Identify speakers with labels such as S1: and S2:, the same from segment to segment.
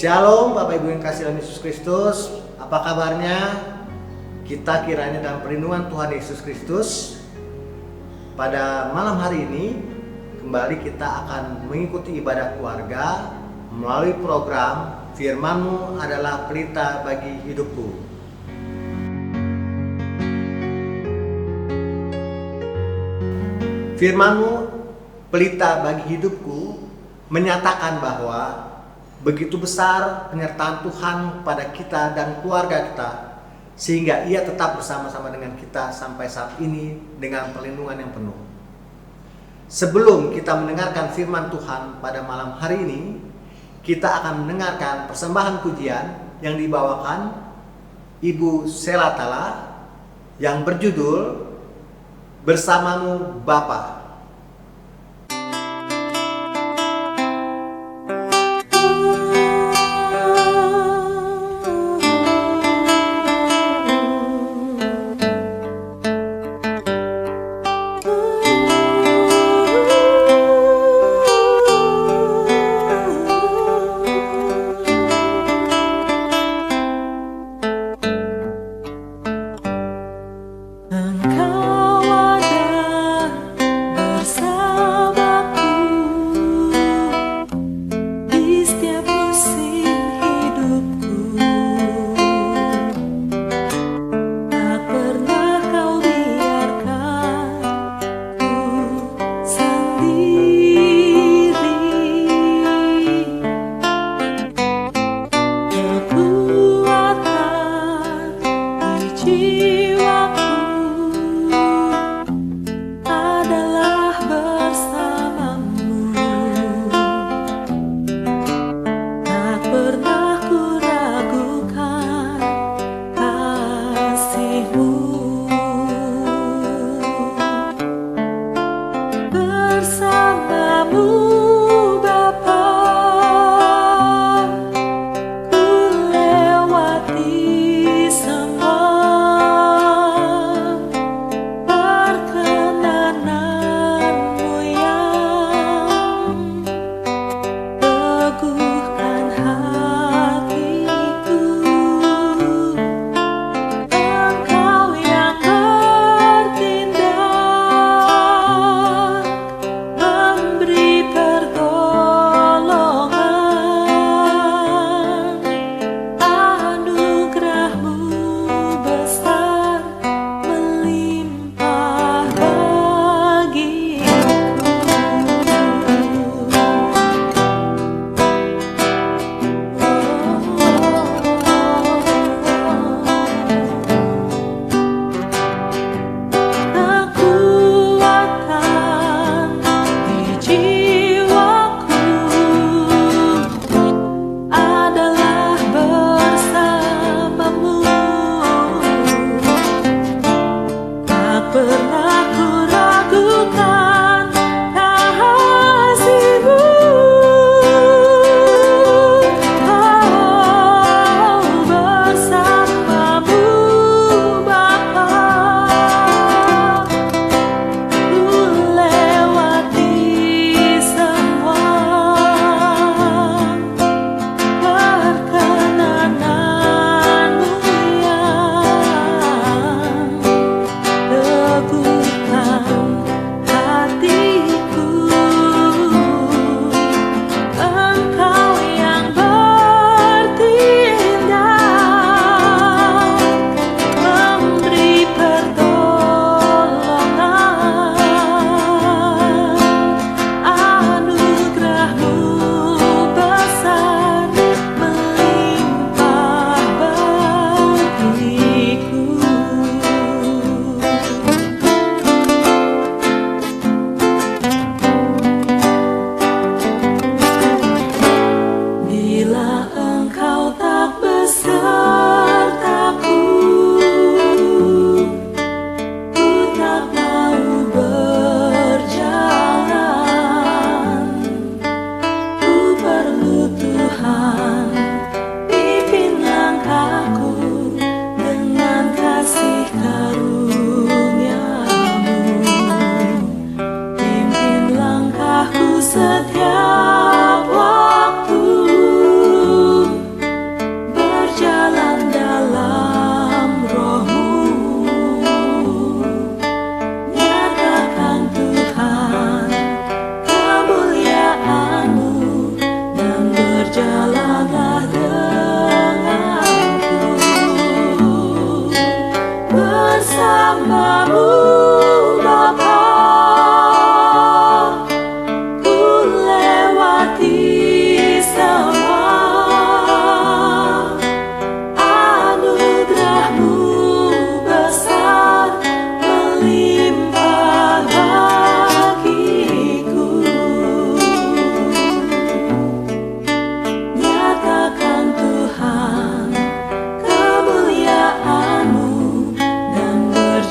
S1: Shalom Bapak Ibu yang kasih dalam Yesus Kristus. Apa kabarnya? Kita kiranya dalam perlindungan Tuhan Yesus Kristus, pada malam hari ini kembali kita akan mengikuti ibadah keluarga melalui program Firman-Mu adalah pelita bagi hidupku. Firman-Mu pelita bagi hidupku menyatakan bahwa begitu besar penyertaan Tuhan pada kita dan keluarga kita, sehingga Ia tetap bersama-sama dengan kita sampai saat ini dengan perlindungan yang penuh. Sebelum kita mendengarkan firman Tuhan pada malam hari ini, kita akan mendengarkan persembahan pujian yang dibawakan Ibu Selatala yang berjudul Bersamamu Bapa.
S2: Engkau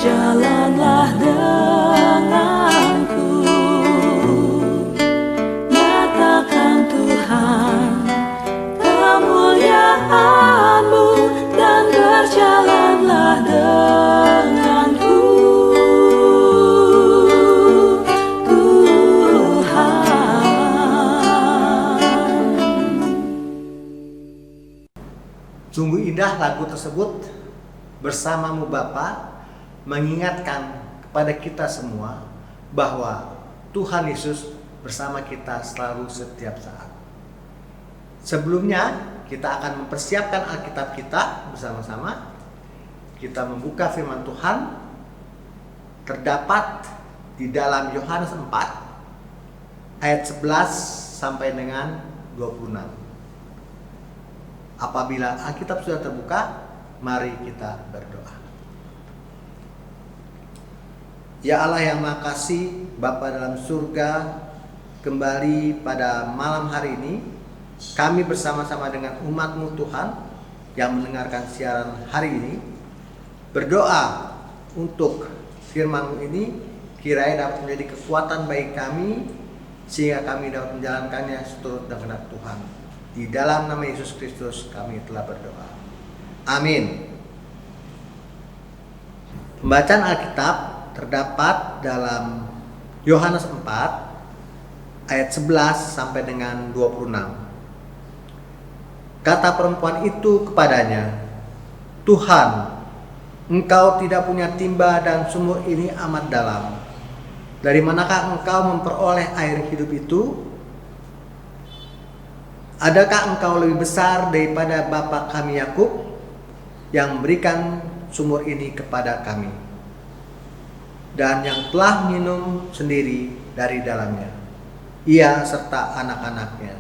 S2: berjalanlah denganku. Nyatakan Tuhan kemuliaan-Mu dan berjalanlah denganku, Tuhan.
S1: Sungguh indah lagu tersebut bersamamu Bapa, mengingatkan kepada kita semua bahwa Tuhan Yesus bersama kita selalu setiap saat. Sebelumnya kita akan mempersiapkan Alkitab kita bersama-sama. Kita membuka firman Tuhan terdapat di dalam Yohanes 4 ayat 11 sampai dengan 26. Apabila Alkitab sudah terbuka, mari kita berdoa. Ya Allah yang Maha Kasih, Bapa dalam surga, kembali pada malam hari ini kami bersama-sama dengan umat-Mu Tuhan yang mendengarkan siaran hari ini berdoa untuk firman-Mu ini kiranya dapat menjadi kekuatan bagi kami sehingga kami dapat menjalankannya seturut dengan kehendak Tuhan. Di dalam nama Yesus Kristus kami telah berdoa. Amin. Pembacaan Alkitab terdapat dalam Yohanes 4 ayat 11 sampai dengan 26. Kata perempuan itu kepadanya, Tuhan, Engkau tidak punya timba dan sumur ini amat dalam. Dari manakah Engkau memperoleh air hidup itu? Adakah Engkau lebih besar daripada bapa kami Yakub yang memberikan sumur ini kepada kami, dan yang telah minum sendiri dari dalamnya, ia serta anak-anaknya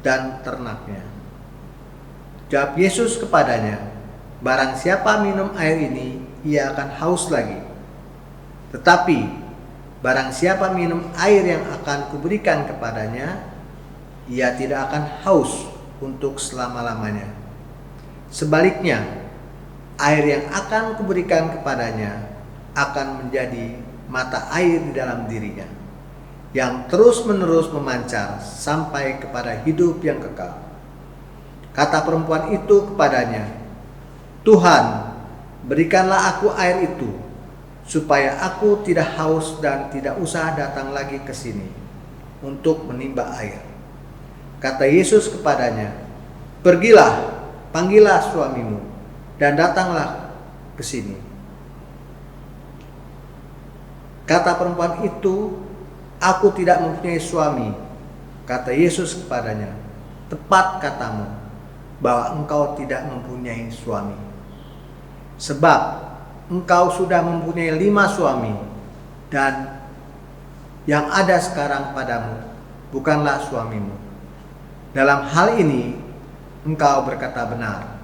S1: dan ternaknya? Jawab Yesus kepadanya, barang siapa minum air ini, ia akan haus lagi. Tetapi barang siapa minum air yang akan kuberikan kepadanya, ia tidak akan haus untuk selama-lamanya. Sebaliknya, air yang akan kuberikan kepadanya akan menjadi mata air di dalam dirinya, yang terus-menerus memancar sampai kepada hidup yang kekal. Kata perempuan itu kepadanya, Tuhan, berikanlah aku air itu, supaya aku tidak haus dan tidak usah datang lagi ke sini untuk menimba air. Kata Yesus kepadanya, pergilah, panggillah suamimu, dan datanglah ke sini. Kata perempuan itu, aku tidak mempunyai suami. Kata Yesus kepadanya, tepat katamu, bahwa engkau tidak mempunyai suami. Sebab engkau sudah mempunyai 5 suami, dan yang ada sekarang padamu bukanlah suamimu. Dalam hal ini engkau berkata benar.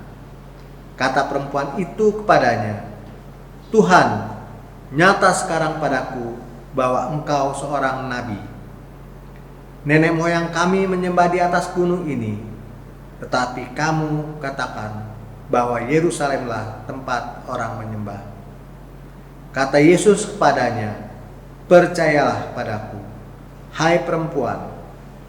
S1: Kata perempuan itu kepadanya, Tuhan, nyata sekarang padaku bahwa engkau seorang nabi. Nenek moyang kami menyembah di atas gunung ini, tetapi kamu katakan bahwa Yerusalemlah tempat orang menyembah. Kata Yesus kepadanya, percayalah padaku, hai perempuan,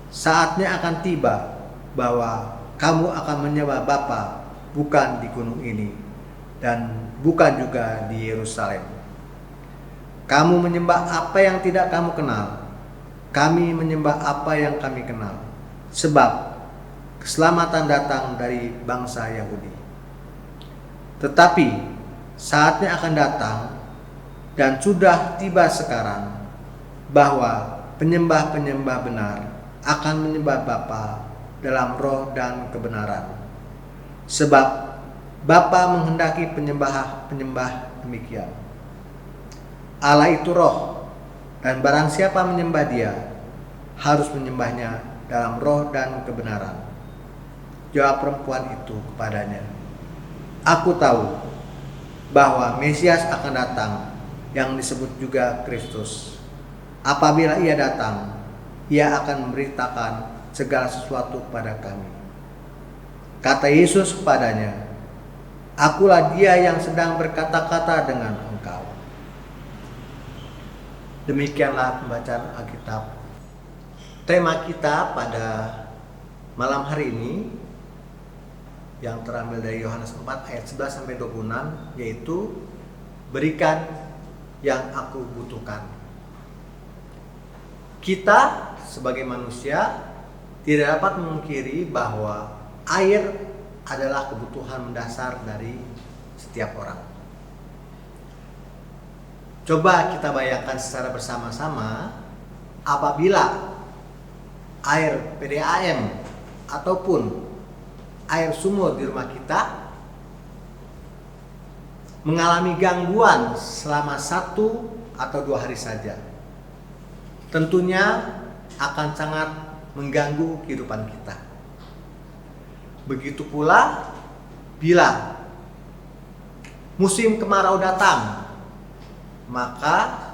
S1: saatnya akan tiba bahwa kamu akan menyembah Bapa bukan di gunung ini dan bukan juga di Yerusalem. Kamu menyembah apa yang tidak kamu kenal, kami menyembah apa yang kami kenal, sebab keselamatan datang dari bangsa Yahudi. Tetapi saatnya akan datang dan sudah tiba sekarang bahwa penyembah-penyembah benar akan menyembah Bapa dalam roh dan kebenaran. Sebab Bapa menghendaki penyembah-penyembah demikian. Allah itu roh, dan barang siapa menyembah Dia harus menyembahnya dalam roh dan kebenaran. Jawab perempuan itu kepadanya, aku tahu bahwa Mesias akan datang, yang disebut juga Kristus. Apabila Ia datang, Ia akan memberitakan segala sesuatu kepada kami. Kata Yesus kepadanya, akulah Dia yang sedang berkata-kata dengan engkau. Demikianlah pembacaan Alkitab. Tema kita pada malam hari ini yang terambil dari Yohanes 4 ayat 11 sampai 26, yaitu berikan yang aku butuhkan. Kita sebagai manusia tidak dapat memungkiri bahwa air adalah kebutuhan mendasar dari setiap orang. Coba kita bayangkan secara bersama-sama, apabila air PDAM ataupun air sumur di rumah kita mengalami gangguan selama 1 atau 2 hari saja, tentunya akan sangat mengganggu kehidupan kita. Begitu pula bila musim kemarau datang, maka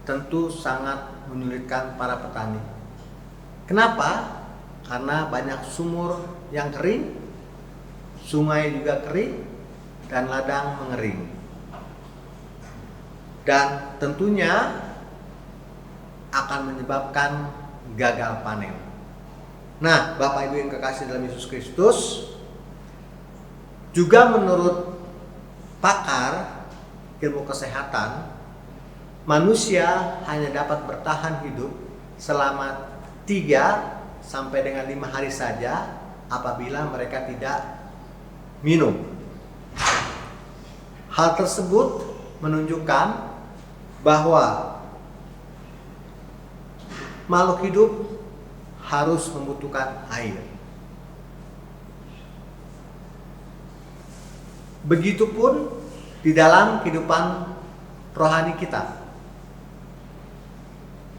S1: tentu sangat menyulitkan para petani. Kenapa? Karena banyak sumur yang kering, sungai juga kering, dan ladang mengering. Dan tentunya akan menyebabkan gagal panen. Nah, Bapak Ibu yang kekasih dalam Yesus Kristus, juga menurut pakar ilmu kesehatan, manusia hanya dapat bertahan hidup selama 3 sampai dengan 5 hari saja apabila mereka tidak minum. Hal tersebut menunjukkan bahwa makhluk hidup harus membutuhkan air. Begitupun di dalam kehidupan rohani kita.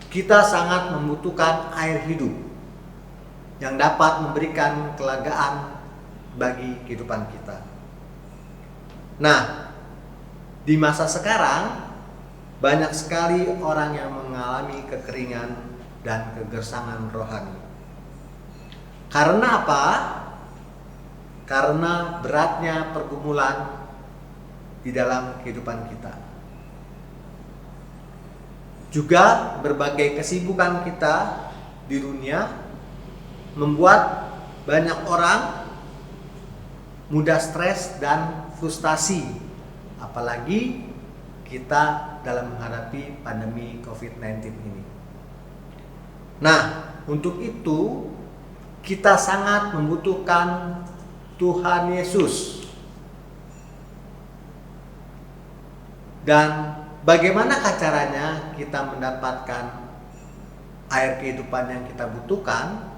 S1: Kita sangat membutuhkan air hidup yang dapat memberikan kelegaan bagi kehidupan kita. Nah, di masa sekarang banyak sekali orang yang mengalami kekeringan dan kegersangan rohani. Karena apa? Karena beratnya pergumulan di dalam kehidupan kita. Juga berbagai kesibukan kita di dunia membuat banyak orang mudah stres dan frustasi, apalagi kita dalam menghadapi pandemi COVID-19 ini. Nah, untuk itu kita sangat membutuhkan Tuhan Yesus. Dan bagaimanakah caranya kita mendapatkan air kehidupan yang kita butuhkan?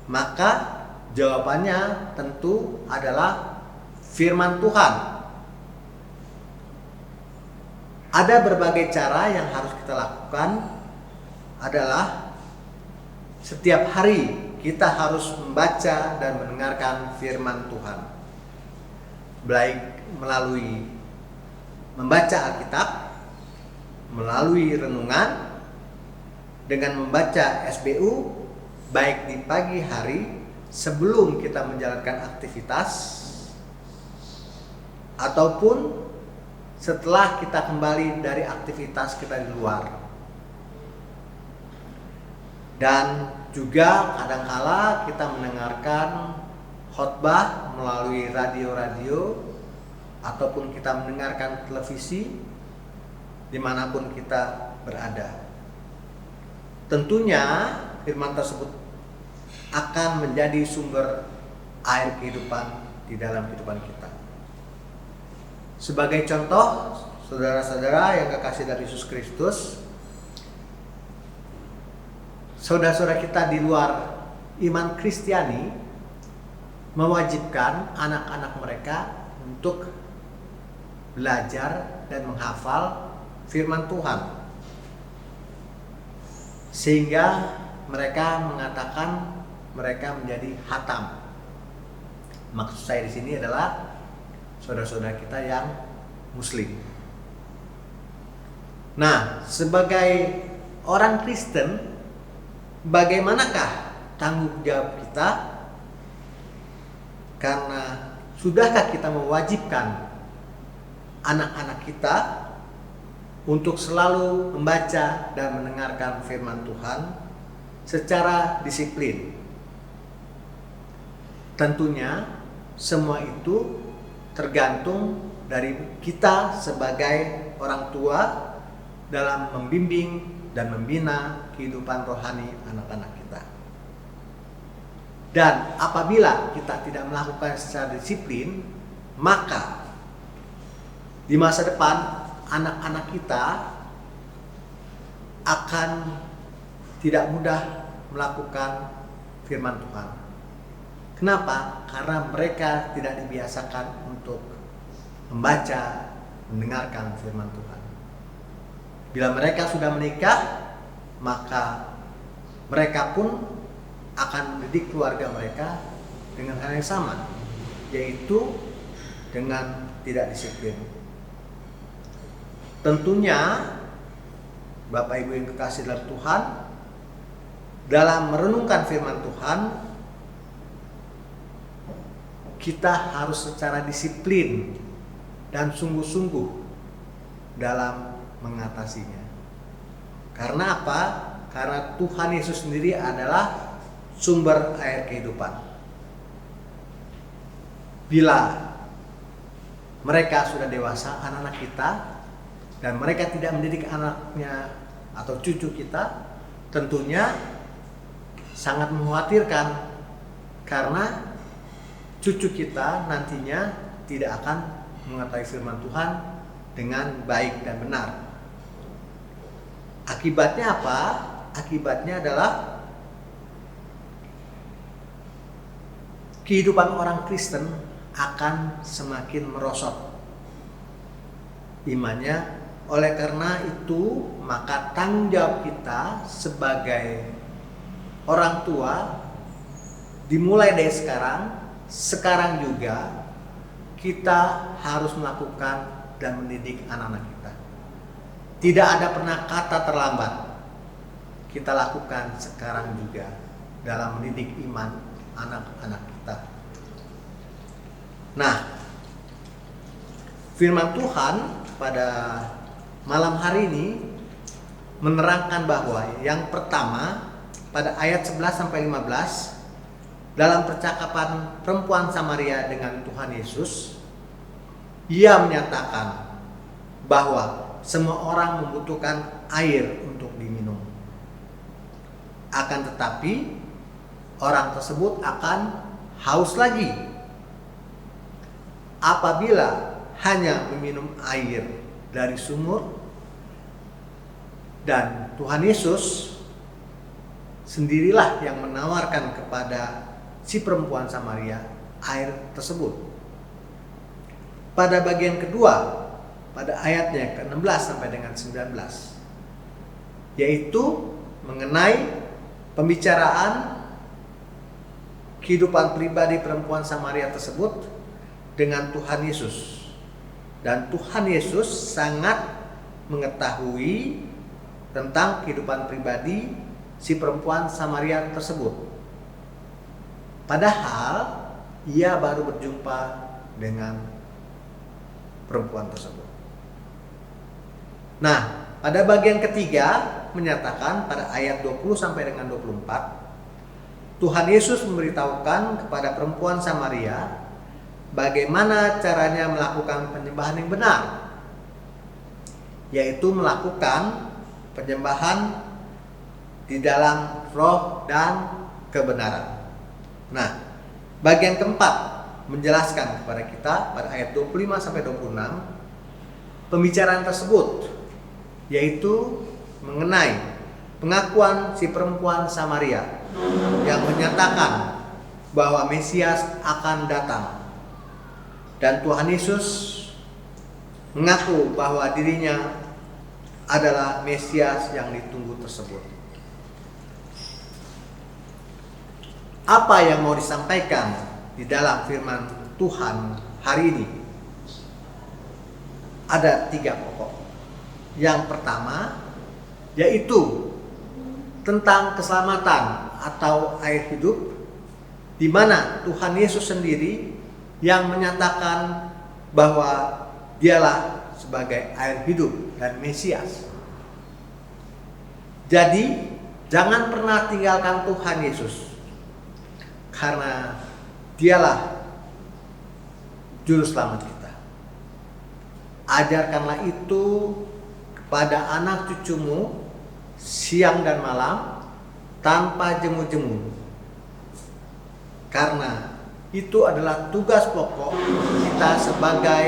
S1: Maka jawabannya tentu adalah firman Tuhan. Ada berbagai cara yang harus kita lakukan, adalah setiap hari kita harus membaca dan mendengarkan firman Tuhan, baik melalui membaca Alkitab, melalui renungan, dengan membaca SBU, baik di pagi hari sebelum kita menjalankan aktivitas, ataupun setelah kita kembali dari aktivitas kita di luar. Dan juga kadangkala kita mendengarkan khotbah melalui radio-radio, ataupun kita mendengarkan televisi dimanapun kita berada. Tentunya firman tersebut akan menjadi sumber air kehidupan di dalam kehidupan kita. Sebagai contoh, saudara-saudara yang kekasih dari Yesus Kristus, saudara-saudara kita di luar iman Kristiani mewajibkan anak-anak mereka untuk belajar dan menghafal firman Tuhan, sehingga mereka mengatakan mereka menjadi khatam. Maksud saya di sini adalah saudara-saudara kita yang Muslim. Nah, sebagai orang Kristen, bagaimanakah tanggung jawab kita? Karena sudahkah kita mewajibkan anak-anak kita untuk selalu membaca dan mendengarkan firman Tuhan secara disiplin. Tentunya semua itu tergantung dari kita sebagai orang tua dalam membimbing dan membina kehidupan rohani anak-anak kita. Dan apabila kita tidak melakukan secara disiplin, maka di masa depan anak-anak kita akan tidak mudah melakukan firman Tuhan. Kenapa? Karena mereka tidak dibiasakan untuk membaca, mendengarkan firman Tuhan. Bila mereka sudah menikah, maka mereka pun akan mendidik keluarga mereka dengan hal yang sama, yaitu dengan tidak disiplin. Tentunya Bapak Ibu yang kekasih dalam Tuhan, dalam merenungkan firman Tuhan, kita harus secara disiplin dan sungguh-sungguh dalam mengatasinya. Karena apa? Karena Tuhan Yesus sendiri adalah sumber air kehidupan. Bila mereka sudah dewasa, anak-anak kita, dan mereka tidak mendidik anaknya atau cucu kita, tentunya sangat mengkhawatirkan, karena cucu kita nantinya tidak akan mengetahui firman Tuhan dengan baik dan benar. Akibatnya apa? Akibatnya adalah kehidupan orang Kristen akan semakin merosot imannya. Oleh karena itu, maka tanggung jawab kita sebagai orang tua dimulai dari sekarang juga kita harus melakukan dan mendidik anak-anak kita. Tidak ada pernah kata terlambat. Kita lakukan sekarang juga dalam mendidik iman anak-anak kita. Nah, firman Tuhan pada malam hari ini menerangkan bahwa yang pertama pada ayat 11 sampai 15 dalam percakapan perempuan Samaria dengan Tuhan Yesus, ia menyatakan bahwa semua orang membutuhkan air untuk diminum. Akan tetapi orang tersebut akan haus lagi apabila hanya meminum air dari sumur. Dan Tuhan Yesus sendirilah yang menawarkan kepada si perempuan Samaria air tersebut. Pada bagian kedua, pada ayatnya ke-16 sampai dengan 19, yaitu mengenai pembicaraan kehidupan pribadi perempuan Samaria tersebut dengan Tuhan Yesus. Dan Tuhan Yesus sangat mengetahui tentang kehidupan pribadi si perempuan Samaria tersebut. Padahal ia baru berjumpa dengan perempuan tersebut. Nah, pada bagian ketiga menyatakan pada ayat 20 sampai dengan 24, Tuhan Yesus memberitahukan kepada perempuan Samaria bagaimana caranya melakukan penyembahan yang benar, yaitu melakukan penyembahan di dalam roh dan kebenaran. Nah, bagian keempat menjelaskan kepada kita pada ayat 25 sampai 26 pembicaraan tersebut, yaitu mengenai pengakuan si perempuan Samaria yang menyatakan bahwa Mesias akan datang. Dan Tuhan Yesus mengaku bahwa dirinya adalah Mesias yang ditunggu tersebut. Apa yang mau disampaikan di dalam firman Tuhan hari ini? Ada 3 pokok. Yang pertama yaitu tentang keselamatan atau air hidup, di mana Tuhan Yesus sendiri yang menyatakan bahwa dialah sebagai air hidup dan Mesias. Jadi jangan pernah tinggalkan Tuhan Yesus, karena Dialah juru selamat kita. Ajarkanlah itu kepada anak cucumu siang dan malam tanpa jemu-jemu, karena itu adalah tugas pokok kita sebagai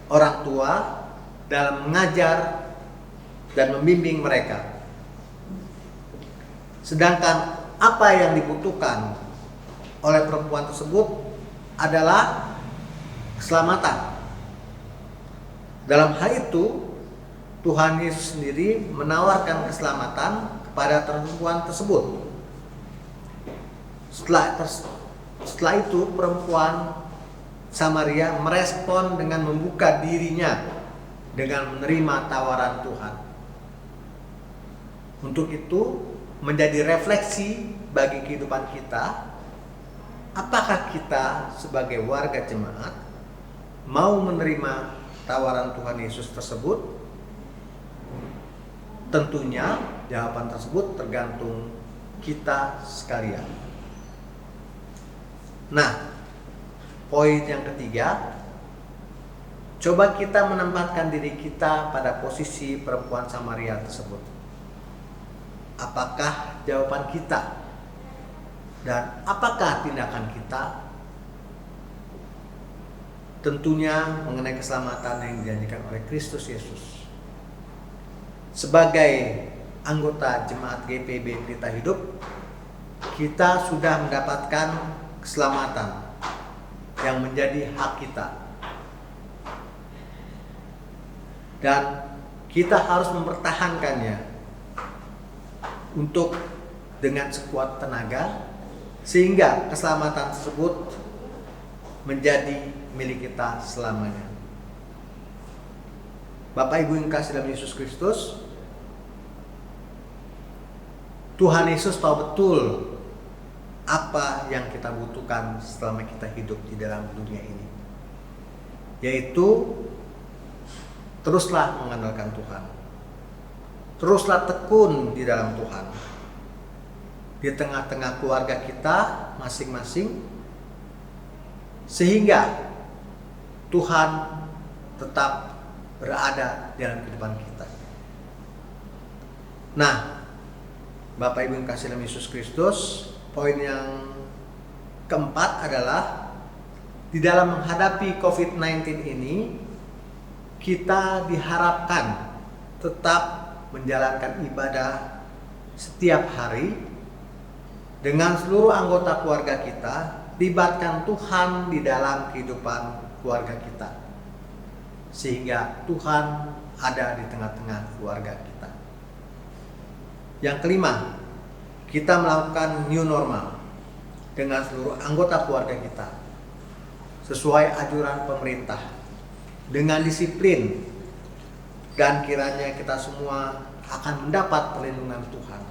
S1: orang tua dalam mengajar dan membimbing mereka. Sedangkan apa yang dibutuhkan oleh perempuan tersebut adalah keselamatan. Dalam hal itu, Tuhan Yesus sendiri menawarkan keselamatan kepada perempuan tersebut. Setelah itu, perempuan Samaria merespon dengan membuka dirinya dengan menerima tawaran Tuhan. Untuk itu, menjadi refleksi bagi kehidupan kita, apakah kita sebagai warga jemaat mau menerima tawaran Tuhan Yesus tersebut? Tentunya jawaban tersebut tergantung kita sekalian. Nah, poin yang ketiga, coba kita menempatkan diri kita pada posisi perempuan Samaria tersebut. Apakah jawaban kita dan apakah tindakan kita? Tentunya mengenai keselamatan yang dijanjikan oleh Kristus Yesus. Sebagai anggota jemaat GPB Pelita Hidup, kita sudah mendapatkan keselamatan yang menjadi hak kita, dan kita harus mempertahankannya untuk dengan sekuat tenaga, sehingga keselamatan tersebut menjadi milik kita selamanya. Bapak Ibu yang kasih dalam Yesus Kristus, Tuhan Yesus tahu betul apa yang kita butuhkan selama kita hidup di dalam dunia ini, yaitu teruslah mengandalkan Tuhan, teruslah tekun di dalam Tuhan, di tengah-tengah keluarga kita masing-masing, sehingga Tuhan tetap berada dalam kehidupan kita. Nah, Bapak Ibu yang kasih dalam Yesus Kristus, poin yang keempat adalah di dalam menghadapi COVID-19 ini, kita diharapkan tetap menjalankan ibadah setiap hari dengan seluruh anggota keluarga kita. Libatkan Tuhan di dalam kehidupan keluarga kita, sehingga Tuhan ada di tengah-tengah keluarga kita. Yang kelima, kita melakukan new normal dengan seluruh anggota keluarga kita sesuai anjuran pemerintah, dengan disiplin, dan kiranya kita semua akan mendapat perlindungan Tuhan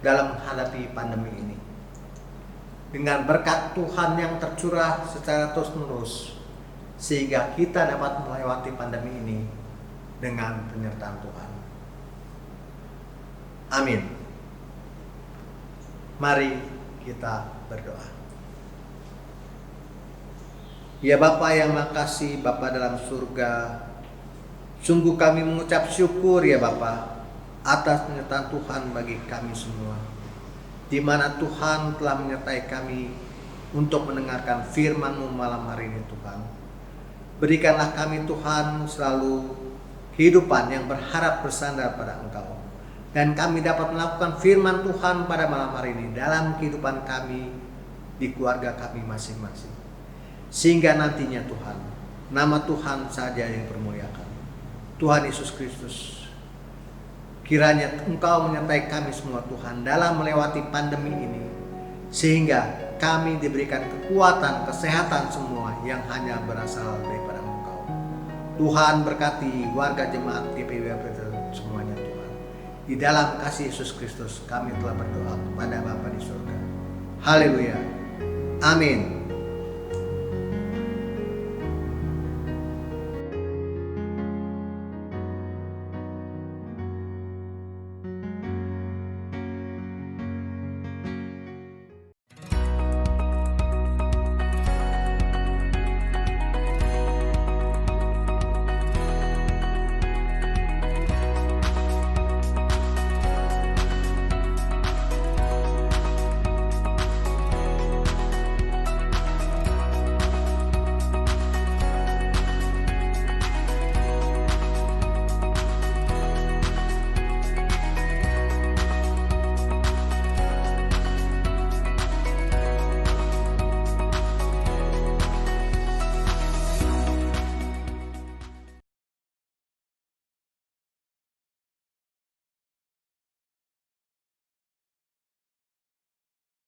S1: dalam menghadapi pandemi ini. Dengan berkat Tuhan yang tercurah secara terus-menerus, sehingga kita dapat melewati pandemi ini dengan penyertaan Tuhan. Amin. Mari kita berdoa. Ya Bapa yang makasih, Bapa dalam surga, sungguh kami mengucap syukur ya Bapa atas penyertaan Tuhan bagi kami semua, di mana Tuhan telah menyertai kami untuk mendengarkan firman-Mu malam hari ini. Tuhan, berikanlah kami Tuhan selalu kehidupan yang berharap bersandar pada Engkau, dan kami dapat melakukan firman Tuhan pada malam hari ini dalam kehidupan kami, di keluarga kami masing-masing, sehingga nantinya Tuhan, nama Tuhan saja yang dipermuliakan. Tuhan Yesus Kristus, kiranya Engkau menyertai kami semua Tuhan dalam melewati pandemi ini, sehingga kami diberikan kekuatan, kesehatan semua yang hanya berasal daripada Engkau. Tuhan berkati warga jemaat GPB semuanya Tuhan. Di dalam kasih Yesus Kristus kami telah berdoa kepada Bapa di surga. Haleluya. Amin.